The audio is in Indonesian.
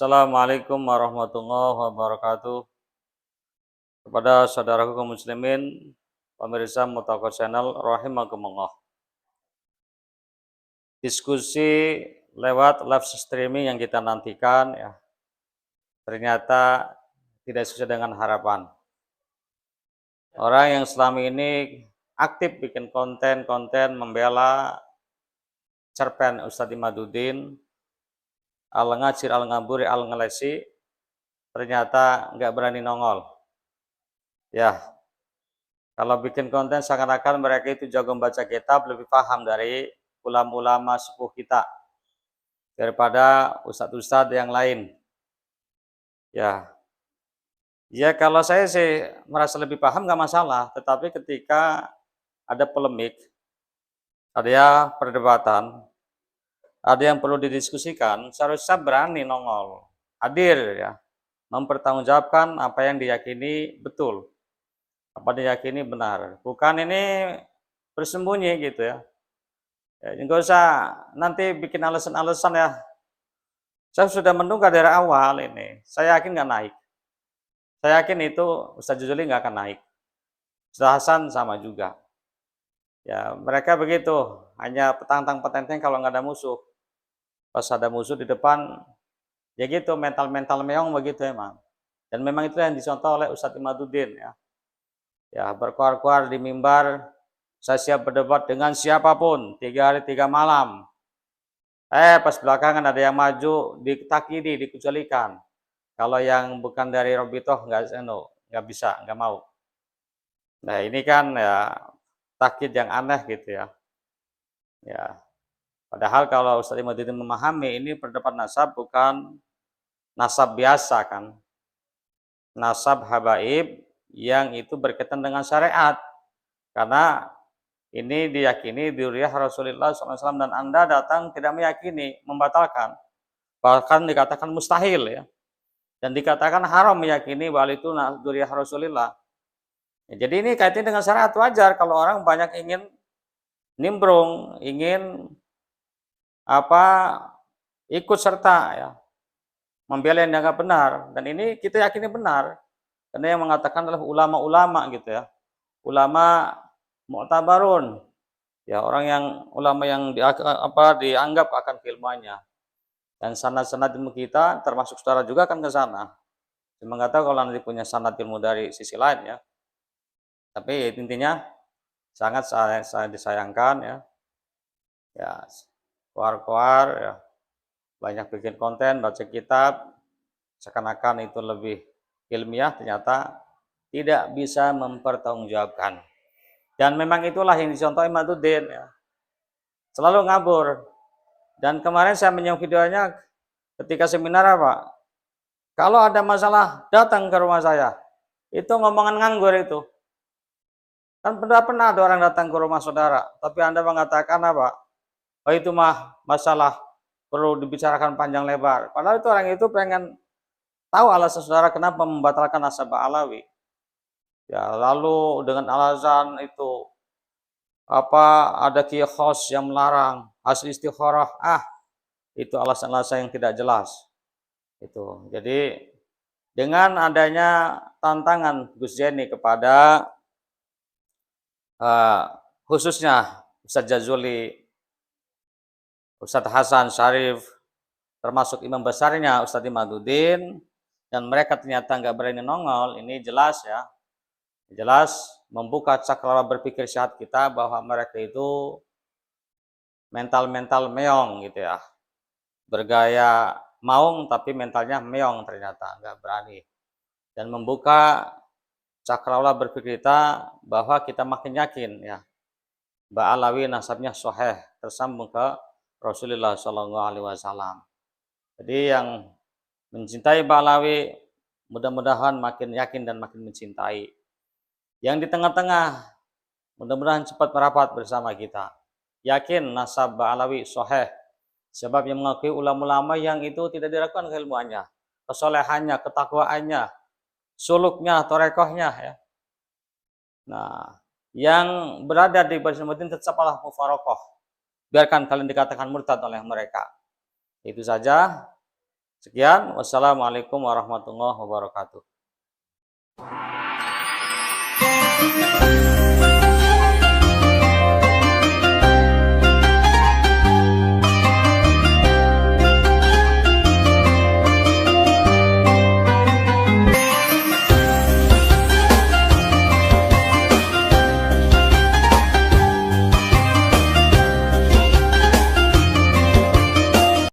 Assalamualaikum warahmatullahi wabarakatuh. Kepada saudaraku kaum muslimin, pemirsa Mutawakil Channel rahimakumullah. Diskusi lewat live streaming yang kita nantikan ya, ternyata tidak sesuai dengan harapan. Orang yang selama ini aktif bikin konten membela cerpen Ustadz Imaduddin, al-ngajir, al-ngaburi, al-ngelesi, ternyata nggak berani nongol. Ya, kalau bikin konten seakan-akan mereka itu jago membaca kitab, lebih paham dari ulama-ulama sepuh kita daripada ustadz-ustadz yang lain. Ya kalau saya sih merasa lebih paham nggak masalah, tetapi ketika ada polemik, ada ya perdebatan, ada yang perlu didiskusikan, seharusnya berani nongol, hadir ya, mempertanggungjawabkan apa yang diyakini betul, apa diyakini benar, bukan ini bersembunyi gitu ya. Nggak usah nanti bikin alasan-alasan ya. Saya sudah menduga dari awal ini, saya yakin nggak naik. Saya yakin itu Ustadz Jazuli nggak akan naik. Ustadz Hasan sama juga. Ya mereka begitu, hanya petantang-petenteng kalau nggak ada musuh. Pas ada musuh di depan, ya gitu mental-mental meong begitu emang. Dan memang itu yang dicontoh oleh Ustadz Imaduddin ya. Ya berkuar-kuar di mimbar, saya siap berdebat dengan siapapun 3 hari 3 malam. Pas belakangan ada yang maju ditakidi, dikecualikan. Kalau yang bukan dari Robitoh nggak bisa, nggak mau. Nah ini kan ya takkid yang aneh gitu ya. Ya, padahal kalau Ustadz Imaduddin memahami ini perdebatan nasab bukan nasab biasa kan, nasab habaib yang itu berkaitan dengan syariat. Karena ini diyakini dzurriyyah Rasulullah SAW dan Anda datang tidak meyakini, membatalkan, bahkan dikatakan mustahil ya, dan dikatakan haram meyakini bahwa itu dzurriyyah Rasulullah. Ya, jadi ini kaitannya dengan syariat, wajar kalau orang banyak ingin nimbrung, ingin ikut serta ya, membela yang dianggap benar, dan ini kita yakini benar karena yang mengatakan adalah ulama-ulama gitu ya, ulama mu'tabarun ya, ulama yang dianggap akan keilmuannya, dan sanad-sanad ilmu kita termasuk saudara juga akan ke sana. Cuma nggak tahu kalau nanti punya sanad ilmu dari sisi lain ya, tapi intinya sangat saya disayangkan ya koar-koar ya, banyak bikin konten, baca kitab, seakan-akan itu lebih ilmiah, ternyata tidak bisa mempertanggungjawabkan. Dan memang itulah yang dicontoh Imaduddin ya, selalu ngabur. Dan kemarin saya menyimak videonya ketika seminar kalau ada masalah datang ke rumah saya, itu ngomongan nganggur itu. Kan pernah ada orang datang ke rumah saudara, tapi Anda mengatakan oh itu mah masalah perlu dibicarakan panjang lebar. Padahal itu orang itu pengen tahu alasan saudara kenapa membatalkan nasabah alawi. Ya, lalu dengan alasan itu ada kiai khos yang melarang hasil istikharah. Itu alasan-alasan yang tidak jelas. Itu. Jadi dengan adanya tantangan Gus Jeni kepada khususnya Ustadz Jazuli, Ustadz Hasan Syarif, termasuk imam besarnya Ustadz Imaduddin, dan mereka ternyata nggak berani nongol, ini jelas ya, jelas membuka cakrawala berpikir sehat kita bahwa mereka itu mental meong gitu ya, bergaya maung tapi mentalnya meong, ternyata nggak berani, dan membuka cakrawala berpikir kita bahwa kita makin yakin ya Ba'alawi nasabnya sahih tersambung ke Rasulullah SAW. Jadi yang mencintai Ba'alawi mudah-mudahan makin yakin dan makin mencintai. Yang di tengah-tengah mudah-mudahan cepat merapat bersama kita. Yakin nasab Ba'alawi sahih, sebab yang mengakui ulama-ulama yang itu tidak diragukan keilmuannya, kesolehannya, ketakwaannya, suluknya, torekohnya ya. Nah, yang berada di baris Muhammadin tetaplah mufarokoh. Biarkan kalian dikatakan murtad oleh mereka. Itu saja. Sekian, wassalamualaikum warahmatullahi wabarakatuh.